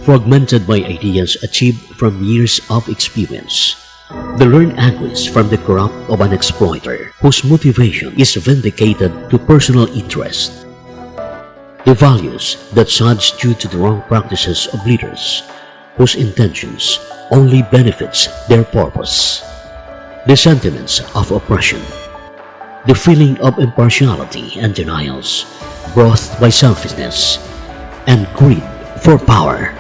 fragmented by ideas achieved from years of experience. The learned anguish from the corrupt of an exploiter whose motivation is vindicated to personal interest. The values that surge due to the wrong practices of leaders whose intentions only benefits their purpose. The sentiments of oppression. The feeling of impartiality and denials brought by selfishness and greed for power.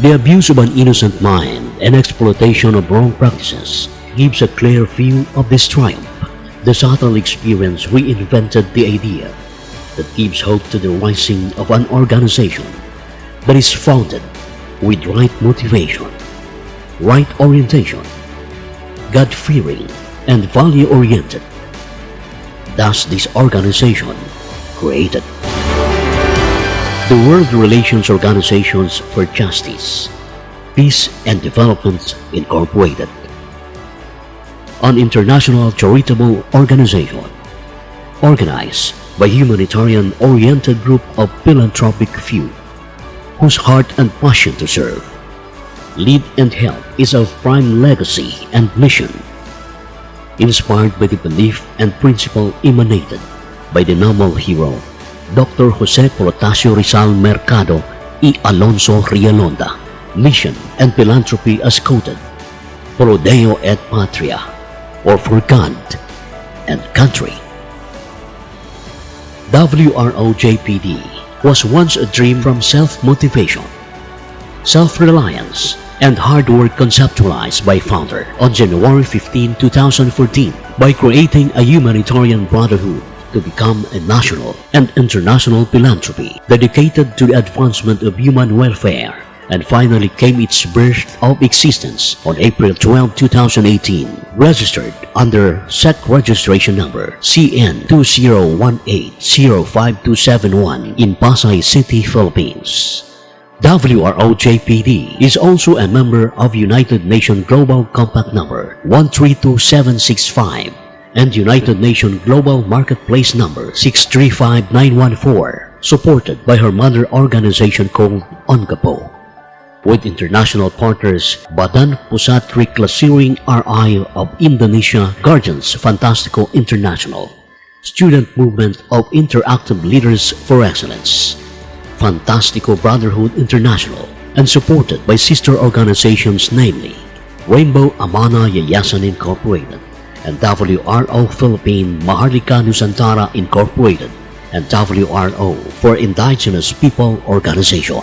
The abuse of an innocent mind and exploitation of wrong practices gives a clear view of this triumph. The subtle experience reinvented the idea that gives hope to the rising of an organization that is founded with right motivation, right orientation, God-fearing, and value-oriented. Thus, this organization created the World Relations Organizations for Justice, Peace and Development Incorporated, an international charitable organization organized by humanitarian-oriented group of philanthropic few whose heart and passion to serve, lead and help is of prime legacy and mission, inspired by the belief and principle emanated by the noble hero Dr. Jose Protasio Rizal Mercado y Alonso Rialonda, mission and philanthropy as quoted, Pro Deo et Patria, or for God and country. WROJPD was once a dream from self-motivation, self-reliance, and hard work conceptualized by founder on January 15, 2014 by creating a humanitarian brotherhood to become a national and international philanthropy dedicated to the advancement of human welfare, and finally came its birth of existence on April 12, 2018, registered under SEC registration number CN2018-05271 in Pasay City, Philippines. WROJPD is also a member of United Nations Global Compact number 132765 and United Nations Global Marketplace number 635914, supported by her mother organization called ONGAPO, with international partners Badan Pusat Reclassiring RI of Indonesia, Guardians Fantastico International, Student Movement of Interactive Leaders for Excellence, Fantastico Brotherhood International, and supported by sister organizations namely Rainbow Amana Yayasan Incorporated and WRO Philippine Maharlika Nusantara Incorporated and WRO for Indigenous People Organization.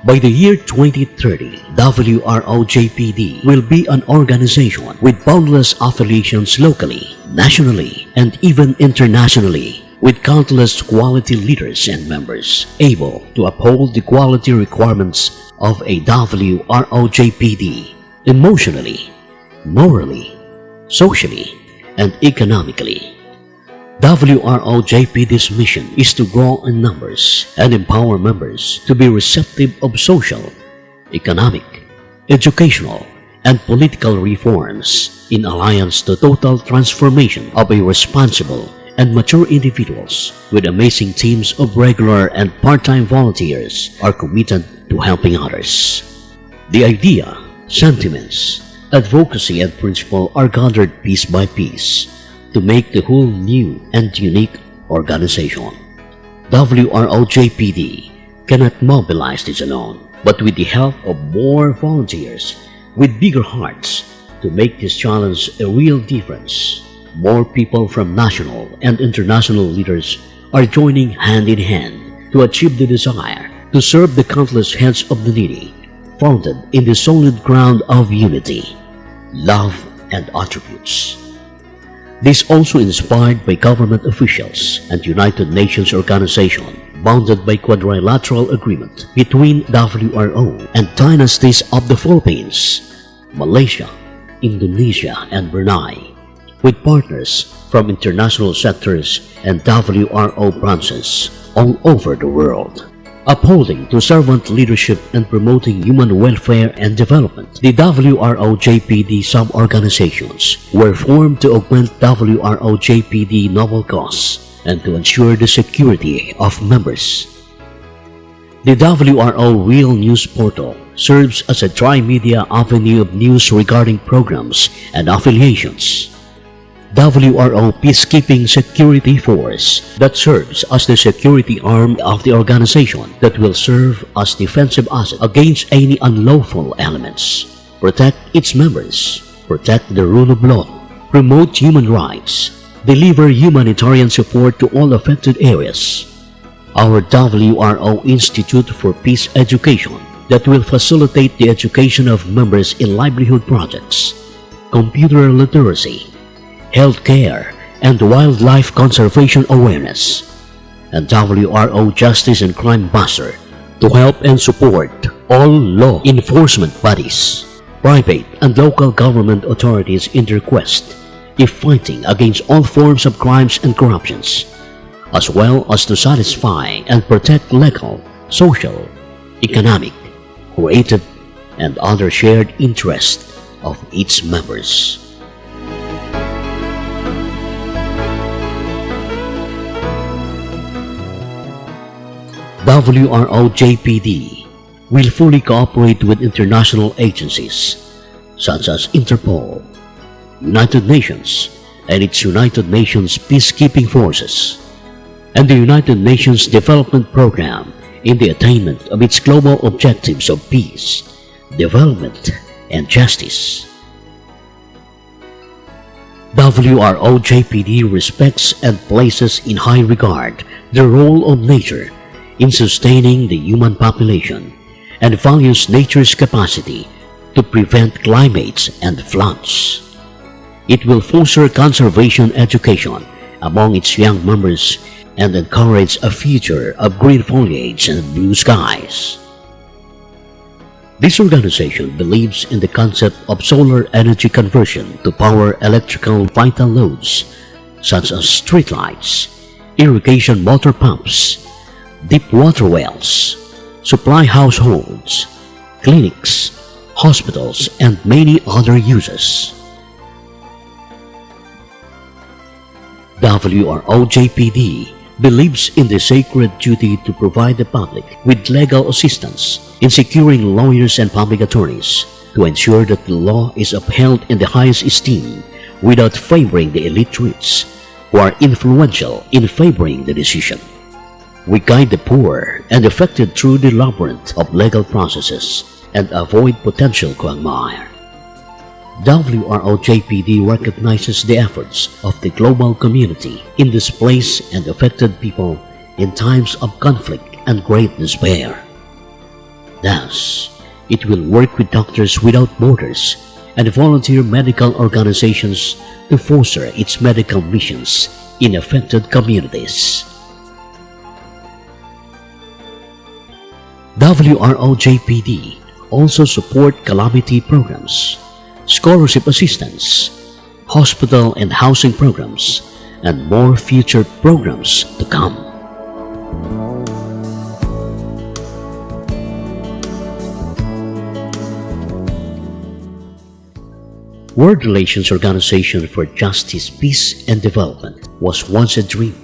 By the year 2030, WROJPD will be an organization with boundless affiliations locally, nationally, and even internationally, with countless quality leaders and members able to uphold the quality requirements of a WROJPD emotionally, morally, socially, and economically. WROJPD's mission is to grow in numbers and empower members to be receptive of social, economic, educational, and political reforms in alliance to total transformation of a responsible and mature individuals with amazing teams of regular and part-time volunteers are committed to helping others. The idea, sentiments, advocacy, and principle are gathered piece by piece to make the whole new and unique organization. WROJPD cannot mobilize this alone, but with the help of more volunteers with bigger hearts to make this challenge a real difference. More people from national and international leaders are joining hand in hand to achieve the desire to serve the countless heads of the needy, founded in the solid ground of unity, love, and attributes. This also inspired by government officials and United Nations organization, bounded by quadrilateral agreement between WRO and dynasties of the Philippines, Malaysia, Indonesia, and Brunei, with partners from international sectors and WRO branches all over the world. Upholding to servant leadership and promoting human welfare and development, the WRO-JPD sub-organizations were formed to augment WRO-JPD noble cause and to ensure the security of members. The WRO Real News Portal serves as a tri-media avenue of news regarding programs and affiliations. WRO Peacekeeping Security Force that serves as the security arm of the organization that will serve as defensive asset against any unlawful elements, protect its members, protect the rule of law, promote human rights, deliver humanitarian support to all affected areas. Our WRO Institute for Peace Education that will facilitate the education of members in livelihood projects, computer literacy, healthcare, and wildlife conservation awareness, and WRO Justice and Crime Buster to help and support all law enforcement bodies, private and local government authorities in their quest in fighting against all forms of crimes and corruptions, as well as to satisfy and protect legal, social, economic, creative, and other shared interests of its members. WRO-JPD will fully cooperate with international agencies such as Interpol, United Nations and its United Nations Peacekeeping Forces, and the United Nations Development Program in the attainment of its global objectives of peace, development, and justice. WRO-JPD respects and places in high regard the role of nature in sustaining the human population and values nature's capacity to prevent climates and floods. It will foster conservation education among its young members and encourage a future of green foliage and blue skies. This organization believes in the concept of solar energy conversion to power electrical vital loads such as streetlights, irrigation motor pumps, deep water wells, supply households, clinics, hospitals, and many other uses. WRO-JPD believes in the sacred duty to provide the public with legal assistance in securing lawyers and public attorneys to ensure that the law is upheld in the highest esteem without favoring the elite rich who are influential in favoring the decision. We guide the poor and affected through the labyrinth of legal processes and avoid potential quagmire. WRO-JPD recognizes the efforts of the global community in displaced and affected people in times of conflict and great despair. Thus, it will work with Doctors Without Borders and volunteer medical organizations to foster its medical missions in affected communities. WRO-JPD also support calamity programs, scholarship assistance, hospital and housing programs, and more future programs to come. World Relations Organization for Justice, Peace, and Development was once a dream,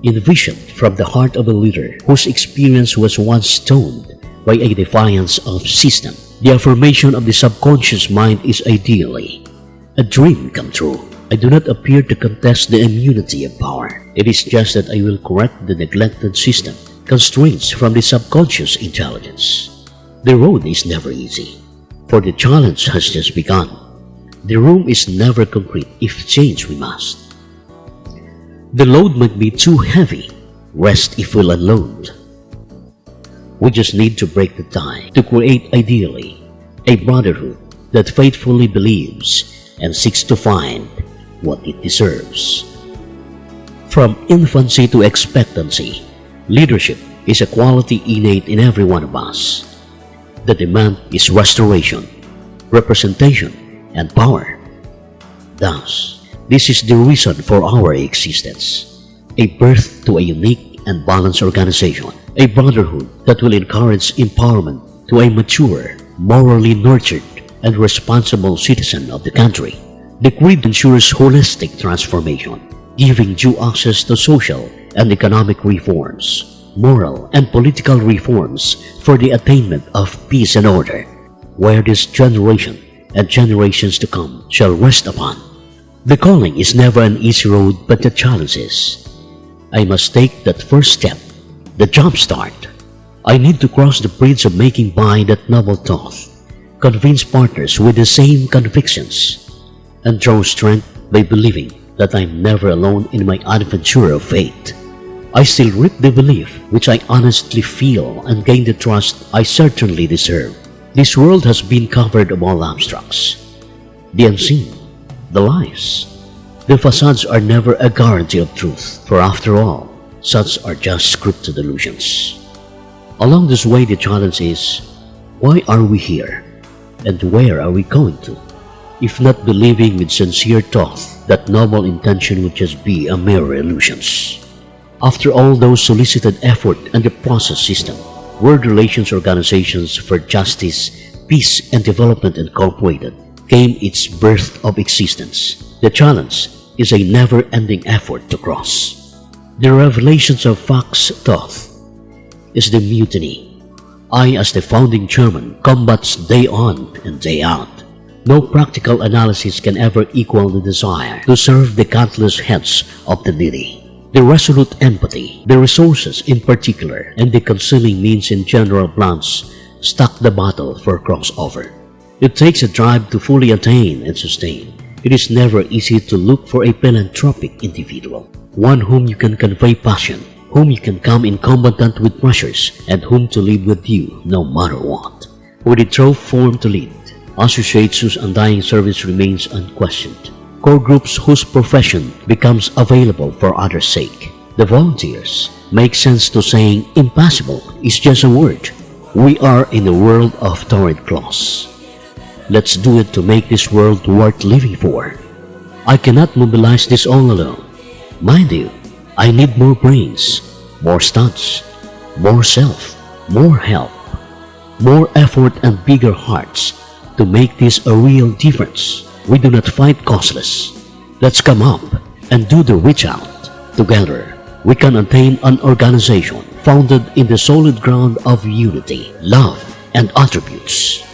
envisioned from the heart of a leader whose experience was once stoned by a defiance of system. The affirmation of the subconscious mind is ideally a dream come true. I do not appear to contest the immunity of power. It is just that I will correct the neglected system, constraints from the subconscious intelligence. The road is never easy, for the challenge has just begun. The room is never concrete if change we must. The load might be too heavy, rest if we'll unload. We just need to break the tie to create ideally a brotherhood that faithfully believes and seeks to find what it deserves. From infancy to expectancy, leadership is a quality innate in every one of us. The demand is restoration, representation, and power. Thus, this is the reason for our existence, a birth to a unique and balanced organization a brotherhood that will encourage empowerment to a mature, morally nurtured, and responsible citizen of the country. The creed ensures holistic transformation, giving due access to social and economic reforms, moral and political reforms for the attainment of peace and order, where this generation and generations to come shall rest upon. The calling is never an easy road, but the challenge is, I must take that first step, the jump start. I need to cross the bridge of making by that noble thought, convince partners with the same convictions, and draw strength by believing that I'm never alone in my adventure of faith. I still reap the belief which I honestly feel and gain the trust I certainly deserve. This world has been covered of all abstracts, the unseen, the lies. The facades are never a guarantee of truth, for after all, such are just scripted illusions. Along this way, the challenge is, why are we here, and where are we going to? If not believing with sincere thought that noble intention would just be a mere illusions. After all those solicited effort and the process system, World Relations Organizations for Justice, Peace and Development Incorporated came its birth of existence. The challenge is a never-ending effort to cross. The revelations of facts thought is the mutiny. I, as the founding chairman, combats day on and day out. No practical analysis can ever equal the desire to serve the countless heads of the needy. The resolute empathy, the resources in particular, and the concealing means in general plans stock the battle for crossover. It takes a drive to fully attain and sustain. It is never easy to look for a philanthropic individual, one whom you can convey passion, whom you can come in combatant with pressures, and whom to live with you no matter what. With a trove form to lead, associates whose undying service remains unquestioned, core groups whose profession becomes available for others' sake. The volunteers make sense to saying impossible is just a word. We are in a world of torrid claws. Let's do it to make this world worth living for. I cannot mobilize this all alone. Mind you, I need more brains, more stunts, more self, more help, more effort and bigger hearts to make this a real difference. We do not fight causeless. Let's come up and do the reach out. Together, we can attain an organization founded in the solid ground of unity, love, and attributes.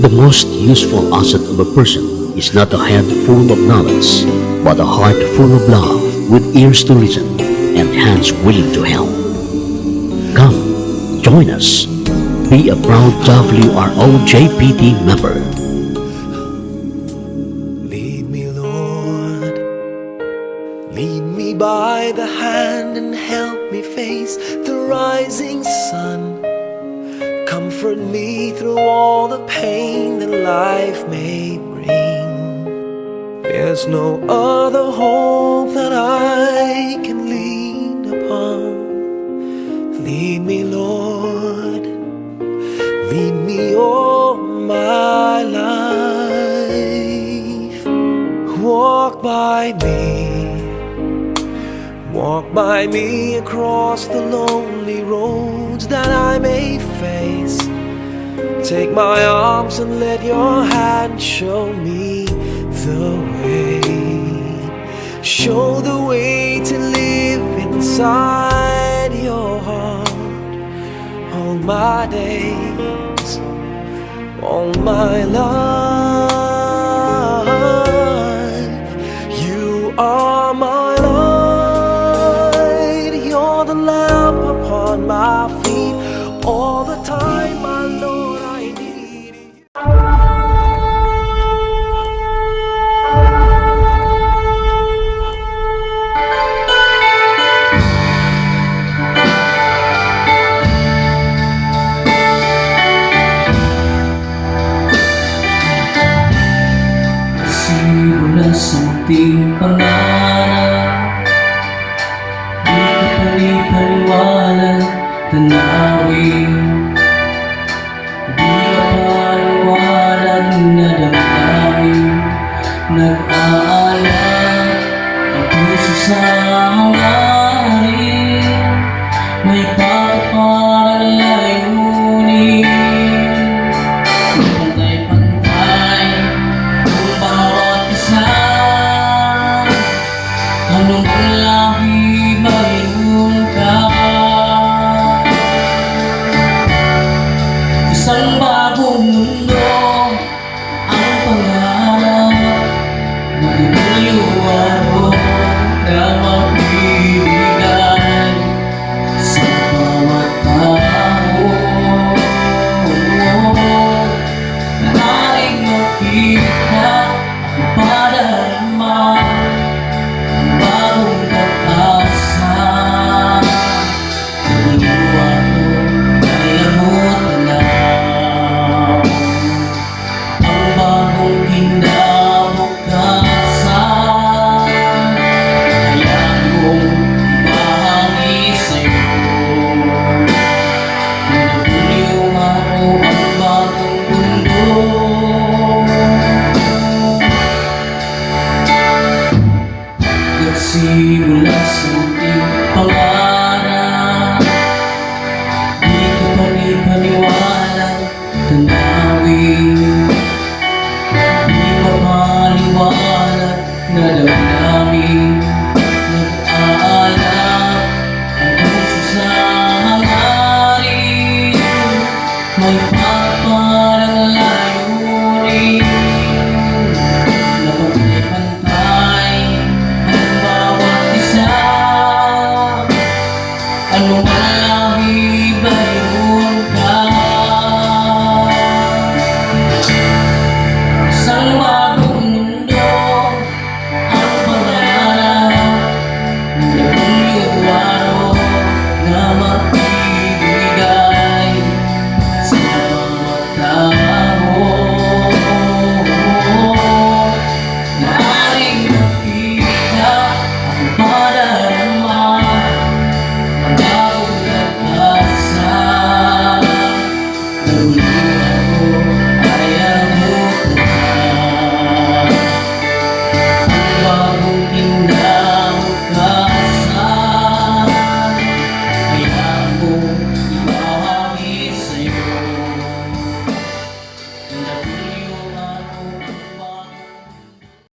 The most useful asset of a person is not a head full of knowledge, but a heart full of love, with ears to listen and hands willing to help. Come, join us. Be a proud WROJPT member. Lead me, Lord. Lead me by the hand and help me face the rising sun. Comfort me through all the pain that life may bring. There's no other hope that I can lean upon. Lead me, Lord. Lead me all my life. Walk by me across the lonely roads that I may face. Take my arms and let your hand show me the way. Show the way to live inside your heart. my days, all my life. You are my light, you're the lamp upon my feet. All the time, my Lord, I need you. Simula sa munting pangarap, di ka pali-paliwanag, tanawin. Di ka paliwanag na damdamin, nag-aalala ang puso sa hangarin. May pagpaparal layunin, pantay-pantay ang bawat isa. Anong lahi mayroon ka? Isang bagong mundo ang pangarap, magdudulyoan mo na magbibigay sa bawat tao. Maaaring makita at madarama ang bagong pag-asa. Tulungan mo ay abutan na ang bagong kinabukasan. Hayaan mong ibahagi sa'yo na nabulyong araw ang bagong mundo. Nagsimula sa munting pangarap, di ka pali-paliwanag, tanawin. Di ka maliwanag na damdamin,